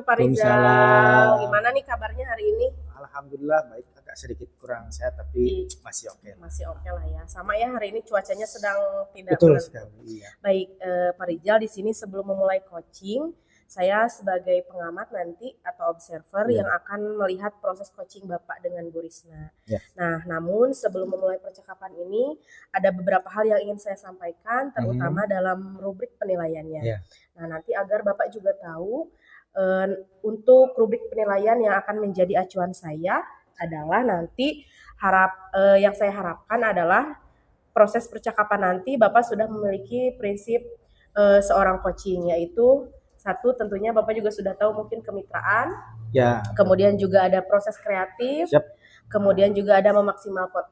Pak Rizal. Gimana nih kabarnya hari ini? Alhamdulillah baik, agak sedikit kurang sehat tapi masih oke. Masih oke lah ya. Sama ya, hari ini cuacanya sedang tidak Betul menentu. sekali. Iya. Baik, Pak Rizal, di sini sebelum memulai coaching, saya sebagai pengamat nanti atau observer yang akan melihat proses coaching Bapak dengan Bu Risna. Nah, namun sebelum memulai percakapan ini, ada beberapa hal yang ingin saya sampaikan, terutama dalam rubrik penilaiannya. Nah, nanti agar Bapak juga tahu, untuk rubrik penilaian yang akan menjadi acuan saya adalah nanti yang saya harapkan adalah proses percakapan nanti Bapak sudah memiliki prinsip seorang coaching, yaitu satu, tentunya Bapak juga sudah tahu mungkin kemitraan, kemudian juga ada proses kreatif, kemudian juga ada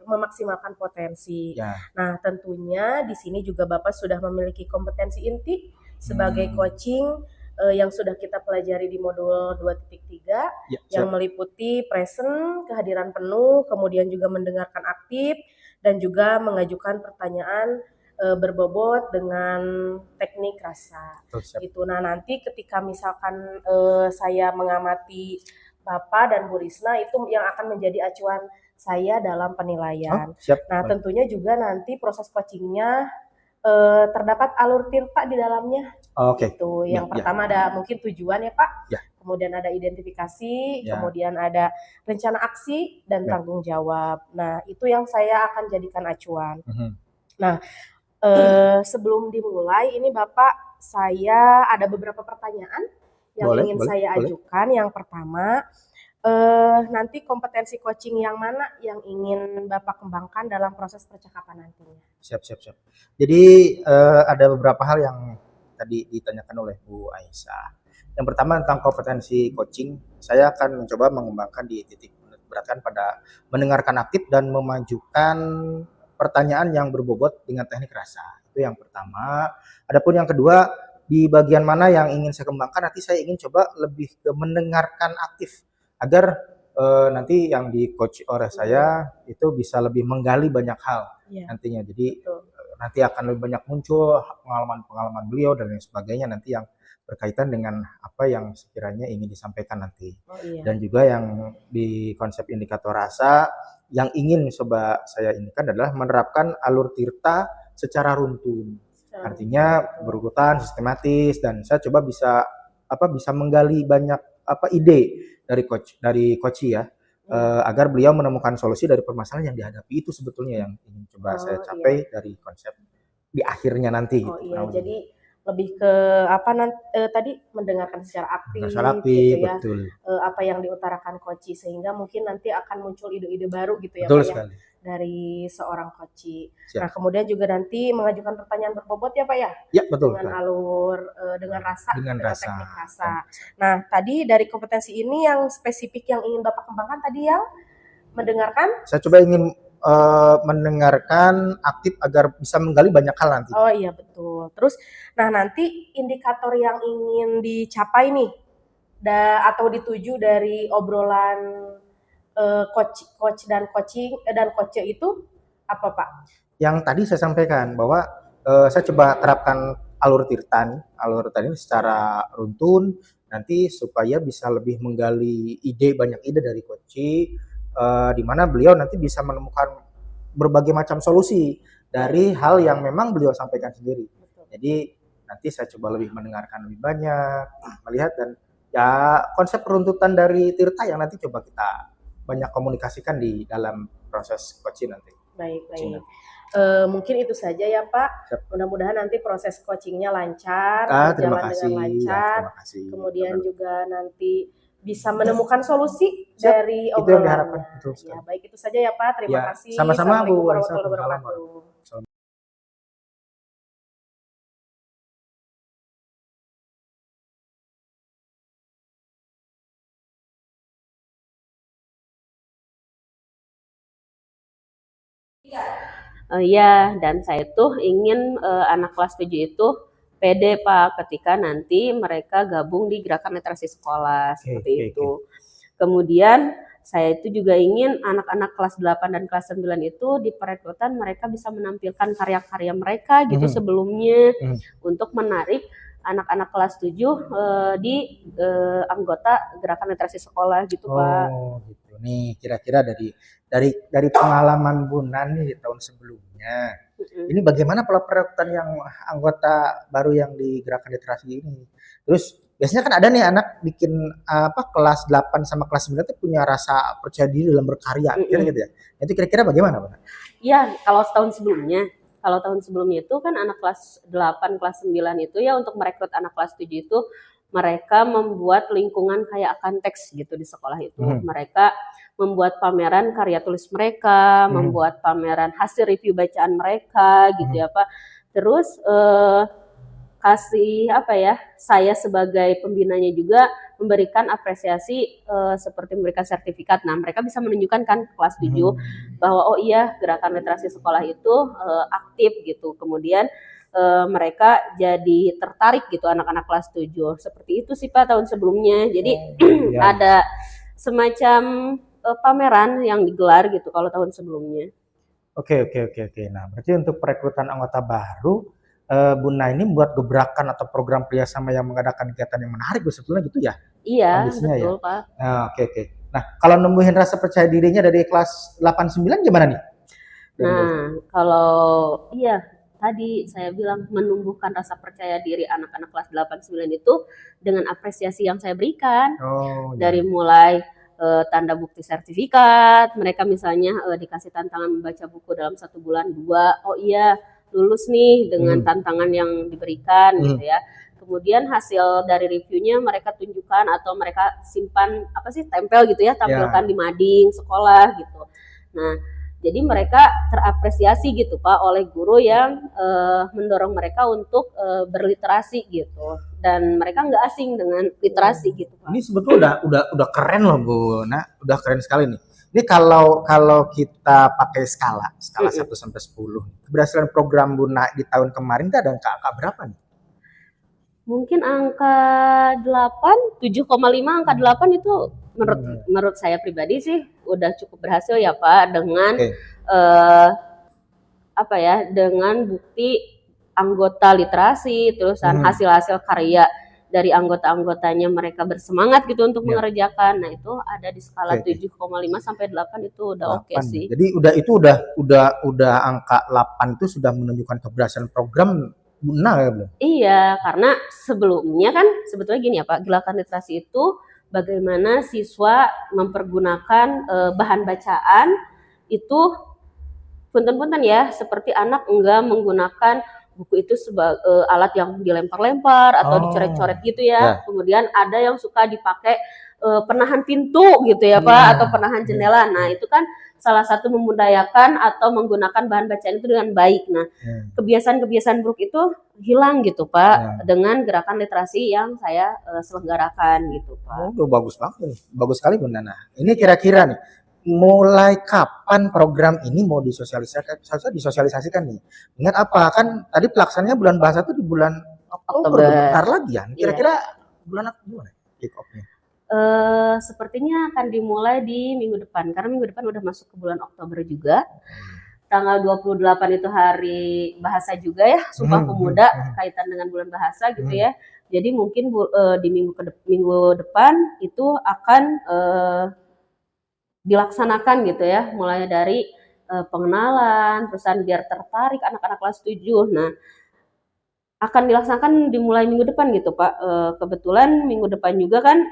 memaksimalkan potensi. Nah, tentunya di sini juga Bapak sudah memiliki kompetensi inti sebagai coaching yang sudah kita pelajari di modul 2.3 yang meliputi present, kehadiran penuh, kemudian juga mendengarkan aktif, dan juga mengajukan pertanyaan berbobot dengan teknik rasa gitu. Nah, nanti ketika misalkan saya mengamati Bapak dan Bu Risna, itu yang akan menjadi acuan saya dalam penilaian. Nah, tentunya juga nanti proses coachingnya terdapat alur tirta di dalamnya. Gitu. Yang pertama ada mungkin tujuan ya Pak, kemudian ada identifikasi, kemudian ada rencana aksi dan tanggung jawab. Nah, itu yang saya akan jadikan acuan. Nah, sebelum dimulai ini Bapak, saya ada beberapa pertanyaan yang ingin saya ajukan. Yang pertama, nanti kompetensi coaching yang mana yang ingin Bapak kembangkan dalam proses percakapan nantinya? Siap. Jadi ada beberapa hal yang tadi ditanyakan oleh Bu Aisyah. Yang pertama tentang kompetensi coaching, saya akan mencoba mengembangkan di titik beratkan pada mendengarkan aktif dan memajukan pertanyaan yang berbobot dengan teknik rasa. Itu yang pertama. Adapun yang kedua, di bagian mana yang ingin saya kembangkan, nanti saya ingin coba lebih ke mendengarkan aktif agar nanti yang di coach oleh saya itu bisa lebih menggali banyak hal nantinya. Jadi nanti akan lebih banyak muncul pengalaman beliau dan lain sebagainya nanti yang berkaitan dengan apa yang sekiranya ingin disampaikan nanti. Dan juga yang di konsep indikator rasa yang ingin coba saya indikan adalah menerapkan alur tirta secara runtun. Artinya berurutan, sistematis, dan saya coba bisa menggali banyak ide dari coach ya, agar beliau menemukan solusi dari permasalahan yang dihadapi. Itu sebetulnya yang ingin coba saya capai dari konsep di akhirnya nanti. Jadi lebih ke tadi mendengarkan secara aktif gitu ya, apa yang diutarakan coach, sehingga mungkin nanti akan muncul ide-ide baru gitu ya Pak ya, dari seorang coach. Nah, kemudian juga nanti mengajukan pertanyaan berbobot ya Pak ya? Betul. Dengan alur, dengan rasa, dengan teknik rasa. Nah, tadi dari kompetensi ini yang spesifik yang ingin Bapak kembangkan tadi yang mendengarkan? Saya coba ingin mendengarkan aktif agar bisa menggali banyak hal nanti. Oh iya, betul. Terus, nah nanti indikator yang ingin dicapai nih atau dituju dari obrolan coach dan coach itu apa Pak? Yang tadi saya sampaikan bahwa saya coba terapkan alur tirta ini secara runtun nanti supaya bisa lebih menggali banyak ide dari coach, di mana beliau nanti bisa menemukan berbagai macam solusi dari hal yang memang beliau sampaikan sendiri. Jadi nanti saya coba lebih mendengarkan lebih banyak, melihat, dan ya konsep peruntutan dari tirta yang nanti coba kita banyak komunikasikan di dalam proses coaching nanti. Baik. Mungkin itu saja ya Pak. Mudah-mudahan nanti proses coachingnya lancar, berjalan dengan lancar. Kemudian juga nanti bisa menemukan solusi dari obrolannya. Ya, baik, itu saja ya Pak. Terima kasih. Sama-sama Bu. Dan saya tuh ingin anak kelas 7 itu pede Pak ketika nanti mereka gabung di gerakan literasi sekolah seperti itu. Kemudian saya itu juga ingin anak-anak kelas 8 dan kelas 9 itu di perekrutan mereka bisa menampilkan karya-karya mereka gitu sebelumnya untuk menarik anak-anak kelas 7 di anggota Gerakan Literasi Sekolah gitu, Pak. Oh, gitu. Nih, kira-kira dari pengalaman Bu Nani di tahun sebelumnya, ini bagaimana pola perekrutan yang anggota baru yang di Gerakan Literasi ini? Terus biasanya kan ada nih anak bikin kelas 8 sama kelas 9 tuh punya rasa percaya diri dalam berkarya, kira gitu ya. Itu kira-kira bagaimana, Bu? Iya, kalau tahun sebelumnya itu kan anak kelas 8, kelas 9 itu ya untuk merekrut anak kelas 7 itu mereka membuat lingkungan kayak Akantex gitu di sekolah itu. Mereka membuat pameran karya tulis mereka, membuat pameran hasil review bacaan mereka gitu ya Pak. Terus kasih saya sebagai pembinanya juga memberikan apresiasi seperti memberikan sertifikat. Nah, mereka bisa menunjukkan kan kelas 7 bahwa oh iya Gerakan Literasi Sekolah itu aktif gitu. Kemudian mereka jadi tertarik gitu anak-anak kelas 7. Seperti itu sih Pak tahun sebelumnya. Jadi ada semacam pameran yang digelar gitu kalau tahun sebelumnya. Oke. Nah, berarti untuk perekrutan anggota baru Bu Nai ini membuat gebrakan atau program kerjasama yang mengadakan kegiatan yang menarik sebetulnya gitu ya? Iya, betul Pak. Nah, oke. Nah, kalau nemuin rasa percaya dirinya dari kelas 8-9 gimana nih? Nah, kalau tadi saya bilang menumbuhkan rasa percaya diri anak-anak kelas 8-9 itu dengan apresiasi yang saya berikan. Dari mulai tanda bukti sertifikat, mereka misalnya dikasih tantangan membaca buku dalam 1 bulan 2, oh iya lulus nih dengan tantangan yang diberikan gitu ya. Kemudian hasil dari reviewnya mereka tunjukkan atau mereka simpan tempel gitu ya, tampilkan di mading sekolah gitu. Nah, jadi mereka terapresiasi gitu Pak oleh guru yang mendorong mereka untuk berliterasi gitu, dan mereka nggak asing dengan literasi gitu Pak. Ini sebetulnya udah keren loh Bu. Nah, udah keren sekali nih. Ini kalau kita pakai skala 1 sampai 10, keberhasilan program Bu Nai di tahun kemarin itu ada angka berapa nih? Mungkin angka 8, 7,5, angka 8 itu menurut saya pribadi sih udah cukup berhasil ya Pak dengan dengan bukti anggota literasi, terusan hasil-hasil karya dari anggota-anggotanya mereka bersemangat gitu untuk mengerjakan. Nah, itu ada di skala 7,5 sampai 8 itu udah oke sih. Jadi udah angka 8 itu sudah menunjukkan keberhasilan program benar ya belum? Iya, karena sebelumnya kan sebetulnya gini ya Pak, Gerakan Literasi itu bagaimana siswa mempergunakan bahan bacaan itu punten-punten ya, seperti anak enggak menggunakan buku itu sebagai alat yang dilempar-lempar atau dicoret-coret gitu ya. Kemudian ada yang suka dipakai penahan pintu gitu ya Pak, atau penahan jendela. Nah, itu kan salah satu membudayakan atau menggunakan bahan bacaan itu dengan baik. Nah, kebiasaan-kebiasaan buruk itu hilang gitu Pak dengan gerakan literasi yang saya selenggarakan gitu Pak. Oh, bagus banget nih. Bagus sekali Bu Nana. Ini kira-kira nih mulai kapan program ini mau disosialisasikan nih? Ingat apa? Kan tadi pelaksanaannya bulan bahasa itu di bulan Oktober. Bentar lagi ya. Kira-kira bulan apa gimana kick off-nya? Sepertinya akan dimulai di minggu depan, karena minggu depan udah masuk ke bulan Oktober juga. Tanggal 28 itu hari bahasa juga ya, Sumpah Pemuda, kaitan dengan bulan bahasa gitu ya. Jadi mungkin di minggu depan itu akan dilaksanakan gitu ya, mulai dari pengenalan, terusan biar tertarik anak-anak kelas 7. Nah, akan dilaksanakan dimulai minggu depan gitu Pak. Kebetulan minggu depan juga kan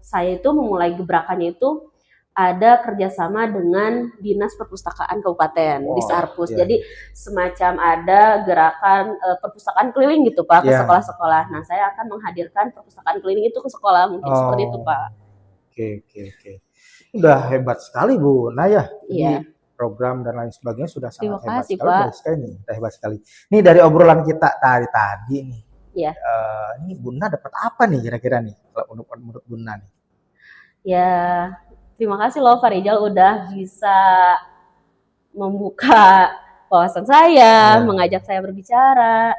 saya itu memulai gebrakannya itu ada kerjasama dengan Dinas Perpustakaan Kabupaten di Sarpus. Jadi semacam ada gerakan perpustakaan keliling gitu Pak ke sekolah-sekolah. Nah, saya akan menghadirkan perpustakaan keliling itu ke sekolah, mungkin seperti itu Pak. Oke. Udah hebat sekali Bu Naya. Iya. Program dan lain sebagainya sudah sangat hebat sekali. Udah hebat sekali. Nih dari obrolan kita tadi nih. Iya. Ini Bunda dapat apa nih kira-kira nih kalau menurut Bunda nih? Ya, terima kasih loh Farijal udah bisa membuka wawasan saya, mengajak saya berbicara.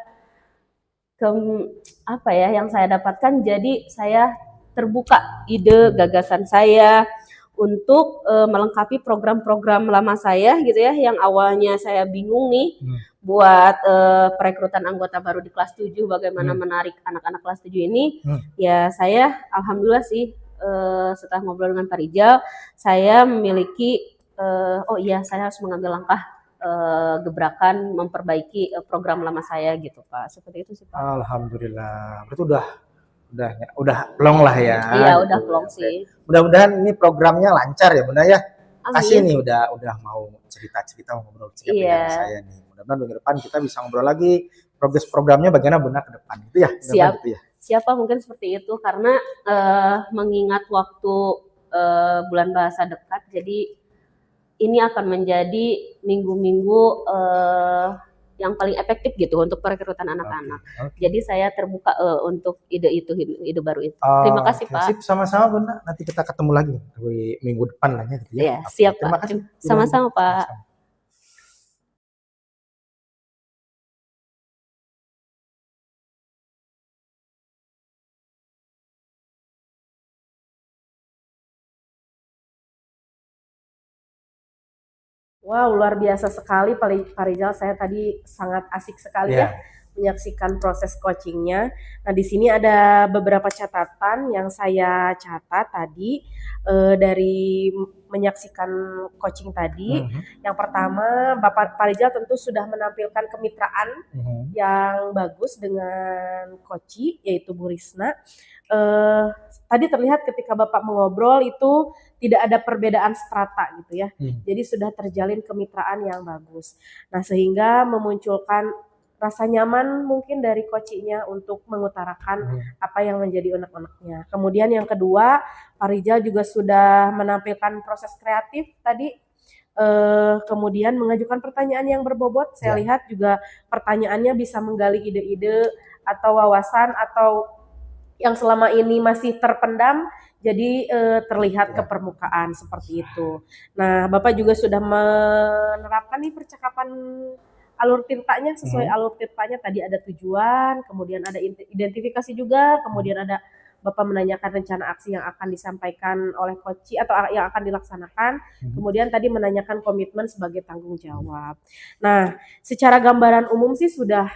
Yang saya dapatkan jadi saya terbuka ide gagasan saya untuk melengkapi program-program lama saya gitu ya, yang awalnya saya bingung nih buat perekrutan anggota baru di kelas 7, bagaimana menarik anak-anak kelas 7 ini. Ya saya alhamdulillah sih setelah ngobrol dengan Pak Rijal, saya memiliki oh iya saya harus mengambil langkah gebrakan memperbaiki program lama saya gitu Pak. Seperti itu sih Pak. Alhamdulillah. Berarti udah plong lah ya. Iya, gitu. udah plong sih. Mudah-mudahan ini programnya lancar ya Bunda ya. Amin. Kasih nih udah mau cerita-cerita, ngobrol cerita dengan Iya. saya nih. Mudah-mudahan minggu depan kita bisa ngobrol lagi progres programnya bagaimana Bunda ke depan gitu ya. Siap. Gitu ya. Siapa mungkin seperti itu karena mengingat waktu bulan bahasa dekat, jadi ini akan menjadi minggu-minggu yang paling efektif gitu untuk perekrutan anak-anak. Okay. Jadi saya terbuka untuk ide baru itu. Terima kasih Pak. Sip, sama-sama Bunda. Nanti kita ketemu lagi di minggu depan lah ya gitu ya. Iya, siap Terima Pak. kasih. Sama-sama Pak. Sama-sama. Wow, luar biasa sekali Pak Rijal. Saya tadi sangat asik sekali ya menyaksikan proses coachingnya. Nah, di sini ada beberapa catatan yang saya catat tadi dari menyaksikan coaching tadi. Yang pertama, Pak Rijal tentu sudah menampilkan kemitraan yang bagus dengan coach, yaitu Bu Risna. Tadi terlihat ketika Bapak mengobrol itu tidak ada perbedaan strata gitu ya. Jadi sudah terjalin kemitraan yang bagus. Nah, sehingga memunculkan rasa nyaman mungkin dari coachnya untuk mengutarakan apa yang menjadi unek-uneknya. Kemudian yang kedua, Pak Rijal juga sudah menampilkan proses kreatif tadi. Kemudian mengajukan pertanyaan yang berbobot. Saya lihat juga pertanyaannya bisa menggali ide-ide atau wawasan atau yang selama ini masih terpendam, jadi terlihat ke permukaan seperti itu. Nah, Bapak juga sudah menerapkan nih percakapan alur tirtanya, sesuai alur tirtanya. Tadi ada tujuan, kemudian ada identifikasi juga, kemudian ada Bapak menanyakan rencana aksi yang akan disampaikan oleh coach atau yang akan dilaksanakan. Kemudian tadi menanyakan komitmen sebagai tanggung jawab. Nah, secara gambaran umum sih sudah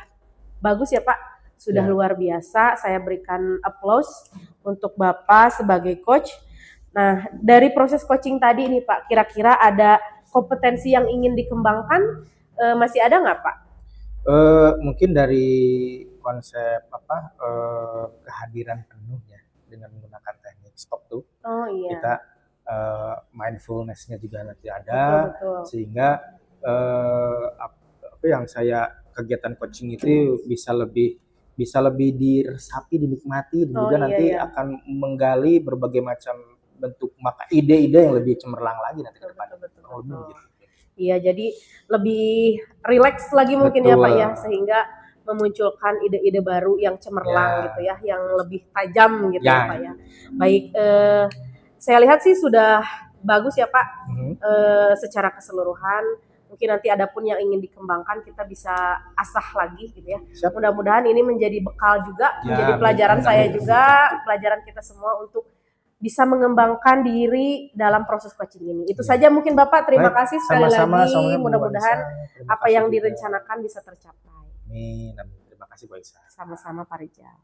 bagus ya Pak. Sudah luar biasa, saya berikan applause untuk Bapak sebagai coach. Nah, dari proses coaching tadi nih Pak, kira-kira ada kompetensi yang ingin dikembangkan, masih ada nggak Pak? Mungkin dari konsep kehadiran penuh ya, dengan menggunakan teknik stop tuh. Oh iya. Kita mindfulness-nya juga nanti ada, betul. Sehingga apa yang saya kegiatan coaching itu bisa lebih diresapi, dinikmati, dan juga nanti akan menggali berbagai macam bentuk maka ide-ide yang lebih cemerlang lagi nanti ke depan. Betul. Iya, jadi lebih rileks lagi mungkin ya Pak ya, sehingga memunculkan ide-ide baru yang cemerlang gitu ya, yang lebih tajam gitu ya Pak ya. Baik, saya lihat sih sudah bagus ya Pak, secara keseluruhan. Mungkin nanti ada pun yang ingin dikembangkan, kita bisa asah lagi gitu ya. Mudah-mudahan ini menjadi bekal juga, menjadi pelajaran saya juga, pelajaran kita semua untuk bisa mengembangkan diri dalam proses coaching ini. Itu saja mungkin Bapak, terima kasih sekali lagi. Mudah-mudahan apa yang direncanakan bisa tercapai. Amin. Terima kasih Bu Aisyah. Sama-sama Pak Rijal.